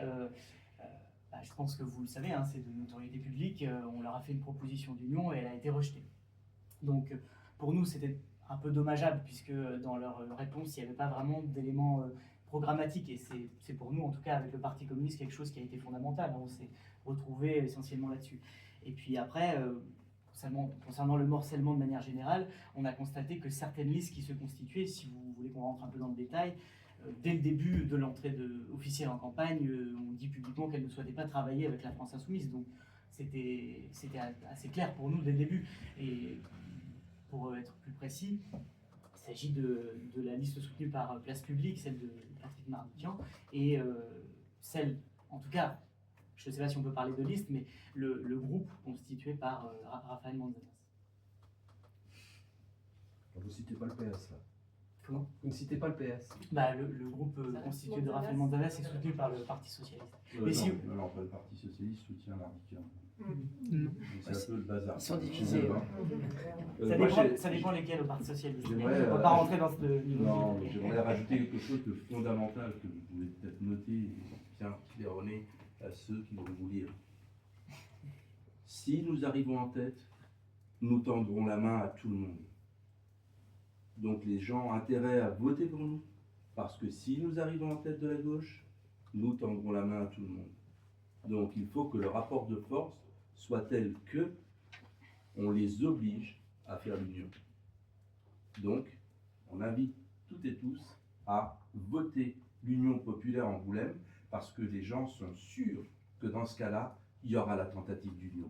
je pense que vous le savez, c'est de notoriété publique, on leur a fait une proposition d'union et elle a été rejetée. Donc pour nous, c'était un peu dommageable, puisque dans leur réponse, il n'y avait pas vraiment d'éléments programmatiques. Et c'est pour nous, en tout cas, avec le Parti communiste, quelque chose qui a été fondamental. On s'est retrouvés essentiellement là-dessus. Et puis après, concernant le morcellement de manière générale, on a constaté que certaines listes qui se constituaient, si vous voulez qu'on rentre un peu dans le détail, dès le début de l'entrée officielle en campagne, on dit publiquement qu'elle ne souhaitait pas travailler avec la France Insoumise. Donc c'était assez clair pour nous dès le début. Et pour être plus précis, il s'agit de la liste soutenue par Place Publique, celle de Patrick Mardikian, et celle, en tout cas, je ne sais pas si on peut parler de liste, mais le groupe constitué par Raphaël Manzanas. Vous ne citez pas le PS, là. Comment ? Vous ne citez pas le PS. Bah, le groupe constitué de Raphaël Manzanas est soutenu par le Parti Socialiste. Mais si- non, pas le Parti Socialiste soutient Mardikian. Non. C'est un peu le bazar. Ils sont divisés. Moi, Ça dépend lesquels au Parti Socialiste. J'aimerais, On ne va pas rentrer dans ce niveau. Non, mais j'aimerais rajouter quelque chose de fondamental que vous pouvez peut-être noter et bien claironner à ceux qui vont vous lire. Si nous arrivons en tête, nous tendrons la main à tout le monde. Donc les gens ont intérêt à voter pour nous, parce que si nous arrivons en tête de la gauche, nous tendrons la main à tout le monde. Donc il faut que le rapport de force soit tel que on les oblige à faire l'union. Donc on invite toutes et tous à voter l'Union populaire Angoulême, parce que les gens sont sûrs que dans ce cas-là, il y aura la tentative d'union.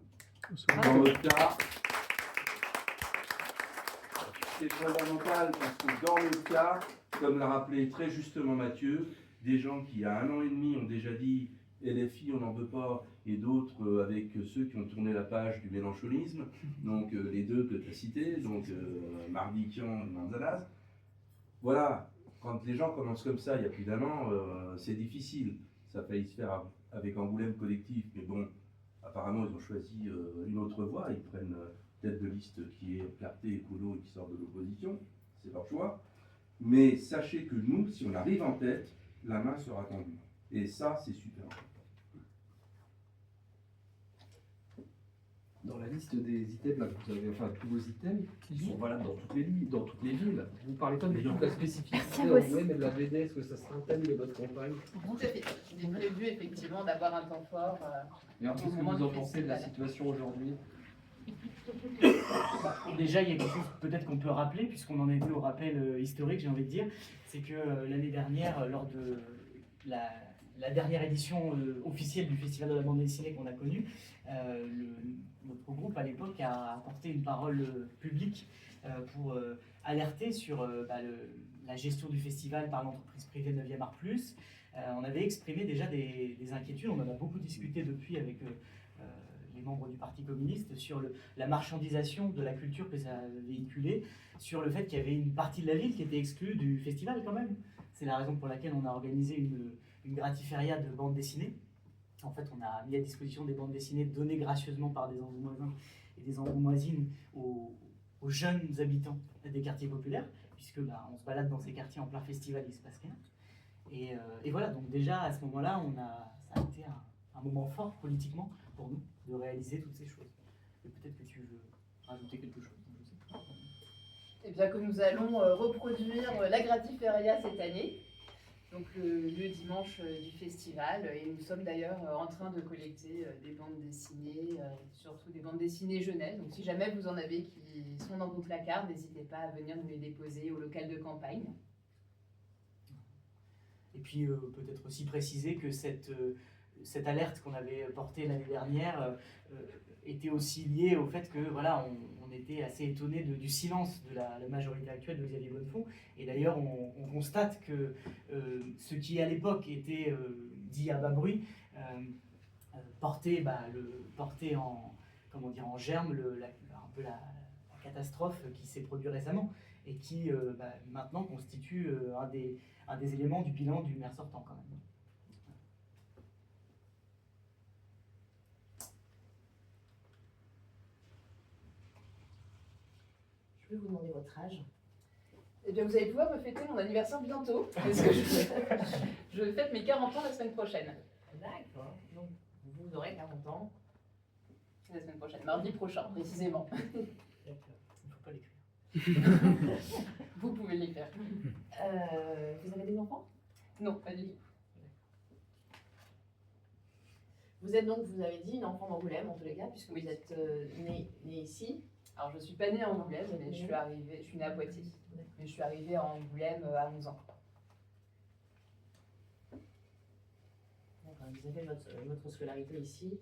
Dans le cas, c'est fondamental parce que dans le cas, comme l'a rappelé très justement Mathieu, des gens qui, il y a 1 an et demi, ont déjà dit LFI, on n'en veut pas, et d'autres avec ceux qui ont tourné la page du mélenchonisme, donc les deux que tu as cités, donc Mardikian et Manzanas. Voilà, quand les gens commencent comme ça, il y a plus d'1 an, c'est difficile. Ça a failli se faire avec Angoulême Collectif, mais bon, apparemment, ils ont choisi une autre voie. Ils prennent tête de liste qui est Clarté, Écolo et qui sort de l'opposition. C'est leur choix. Mais sachez que nous, si on arrive en tête, la main sera tendue. Et ça, c'est super important. Dans la liste des items, là, vous avez, enfin, tous vos items qui sont valables dans toutes les villes. Vous ne parlez pas de toute la spécificité mais de la VD, est-ce que ça sera un thème de votre campagne? Tout à fait. Il est prévu effectivement d'avoir un temps fort. Et alors, qu'est-ce que vous en pensez de la situation aujourd'hui? Déjà, il y a quelque chose peut-être qu'on peut rappeler, puisqu'on en était au rappel historique, j'ai envie de dire, c'est que l'année dernière, lors de la dernière édition officielle du Festival de la bande dessinée qu'on a connu, notre groupe à l'époque a apporté une parole publique pour alerter sur la gestion du festival par l'entreprise privée 9e Art Plus. On avait exprimé déjà des inquiétudes, on en a beaucoup discuté depuis avec les membres du Parti communiste sur la marchandisation de la culture que ça véhiculait, sur le fait qu'il y avait une partie de la ville qui était exclue du festival quand même. C'est la raison pour laquelle on a organisé une gratiféria de bandes dessinées. En fait, on a mis à disposition des bandes dessinées données gracieusement par des Angoumoisins et des Angoumoisines aux jeunes habitants des quartiers populaires, puisque on se balade dans ces quartiers en plein festival, il ne se passe rien. Et voilà, donc déjà à ce moment-là, ça a été un moment fort politiquement pour nous de réaliser toutes ces choses. Et peut-être que tu veux rajouter quelque chose. Je sais pas. Eh bien que nous allons reproduire la gratiféria cette année, donc le dimanche du festival, et nous sommes d'ailleurs en train de collecter des bandes dessinées, surtout des bandes dessinées jeunesse. Donc si jamais vous en avez qui sont dans vos placards, n'hésitez pas à venir nous les déposer au local de campagne. Et puis peut-être aussi préciser que cette alerte qu'on avait portée l'année dernière était aussi liée au fait que voilà, on était assez étonné du silence de la majorité actuelle de Xavier Bonnefond. Et d'ailleurs, on constate que ce qui à l'époque était dit à bas bruit portait en germe un peu la catastrophe qui s'est produite récemment et qui maintenant constitue un des éléments du bilan du maire sortant quand même. Je vais vous demander votre âge. Eh bien, vous allez pouvoir me fêter mon anniversaire bientôt, parce que je fête mes 40 ans la semaine prochaine. D'accord. Donc, vous aurez 40 ans. La semaine prochaine, mardi prochain, précisément. Il ne faut pas l'écrire. Vous pouvez l'écrire. Vous avez des enfants? Non, pas du tout. Vous êtes donc, vous avez dit, une enfant d'Angoulême en tous les cas, puisque Oui. vous êtes née ici. Alors, je suis pas née à Angoulême, mais je suis née à Poitiers. Mais je suis arrivée à Angoulême à 11 ans. D'accord, vous avez votre scolarité ici.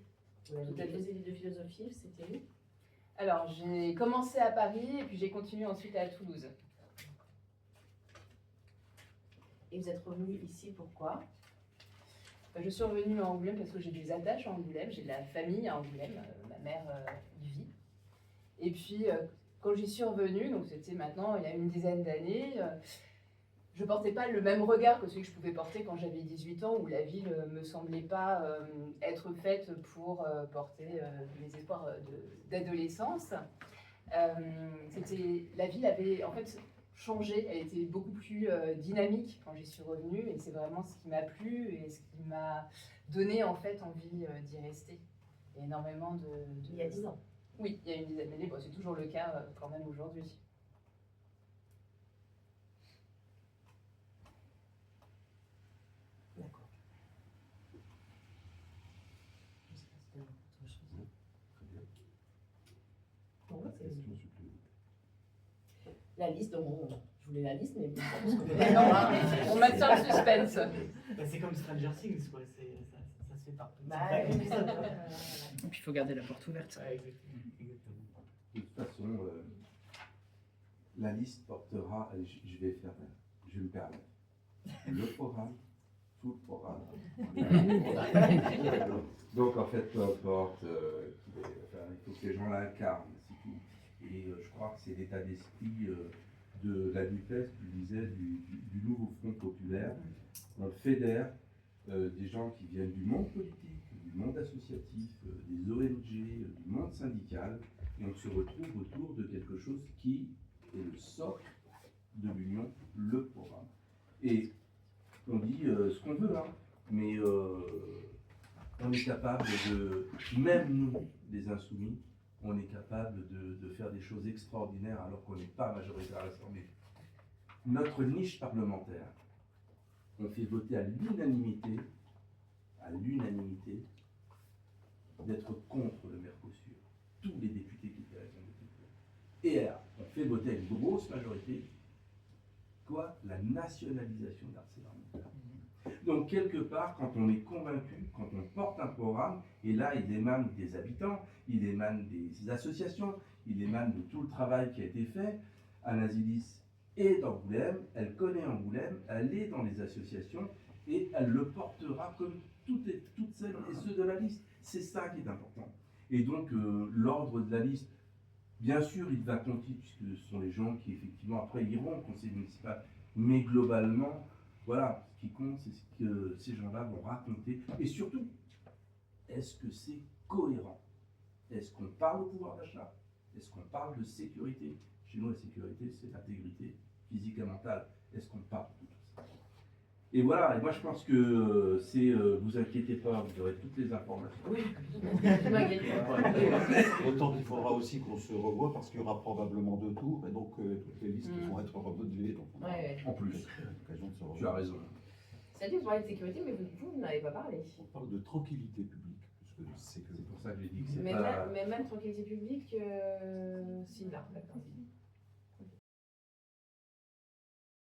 Vous avez Tout à fait. fait vos études de philosophie, c'était où? Alors, j'ai commencé à Paris et puis j'ai continué ensuite à Toulouse. Et vous êtes revenu ici pourquoi? Je suis revenue à Angoulême parce que j'ai des attaches à Angoulême, j'ai de la famille à Angoulême, ma mère y vit. Et puis, quand j'y suis revenue, donc c'était maintenant il y a une dizaine d'années, je portais pas le même regard que celui que je pouvais porter quand j'avais 18 ans, où la ville me semblait pas être faite pour porter mes espoirs d'adolescence. La ville avait en fait changé, elle était beaucoup plus dynamique quand j'y suis revenue, et c'est vraiment ce qui m'a plu et ce qui m'a donné en fait envie d'y rester. Il y a énormément de... Il y a 10 ans. Oui, il y a une dizaine d'années, bon, c'est toujours le cas quand même aujourd'hui. D'accord. Je sais pas si t'as autre chose. Très bien. Bon, ouais, c'est- Question supplémentaire. La liste, donc bon, je voulais la liste, mais bon, parce que- Mais non, on maintient le suspense. Bah, c'est comme Stranger Things, quoi. Ça se fait partout. Bah, C'est ouais, pas comme ça. Et puis il faut garder la porte ouverte. Ouais, exactement. Exactement. De toute façon, la liste portera, allez, je vais me permettre, le programme, tout le programme. Donc en fait, peu importe, il faut que les gens l'incarnent, c'est tout. Et je crois que c'est l'état d'esprit de la NUPES, tu disais, du nouveau Front populaire. On fédère des gens qui viennent du monde politique, du monde associatif, des ONG, du monde syndical, et on se retrouve autour de quelque chose qui est le socle de l'union, le programme. Et on dit ce qu'on veut, hein, mais on est capable de, même nous, les insoumis, on est capable de faire des choses extraordinaires alors qu'on n'est pas majoritaire à l'Assemblée. Notre niche parlementaire, on fait voter à l'unanimité, d'être contre le Mercosur. Tous les députés qui étaient là ont voté pour. Et on fait voter à une grosse majorité, quoi? La nationalisation d'ArcelorMittal. Donc quelque part, quand on est convaincu, quand on porte un programme, et là il émane des habitants, il émane des associations, il émane de tout le travail qui a été fait, Anna Zilis est d'Angoulême, elle connaît Angoulême, elle est dans les associations, et elle le portera comme toutes celles et ceux de la liste. C'est ça qui est important. Et donc l'ordre de la liste, bien sûr il va compter, puisque ce sont les gens qui effectivement après iront au conseil municipal, mais globalement, voilà, ce qui compte, c'est ce que ces gens-là vont raconter. Et surtout, est-ce que c'est cohérent? Est-ce qu'on parle au pouvoir d'achat? Est-ce qu'on parle de sécurité? Chez nous, la sécurité, c'est l'intégrité physique et mentale. Est-ce qu'on parle de tout ça? Et voilà, et moi je pense que vous inquiétez pas, vous aurez toutes les informations. Oui, ne m'inquiète pas. Autant qu'il faudra aussi qu'on se revoie parce qu'il y aura probablement deux tours et donc toutes les listes vont être remodelées. Donc on aura Ouais. En plus, l'occasion de se tu as revoir. raison. Ça dit, vous parlez de sécurité, mais vous n'avez pas parlé. On parle de tranquillité publique plus que de sécurité. C'est pour ça que j'ai dit que c'est Mais, pas... même tranquillité publique, si, là, d'accord.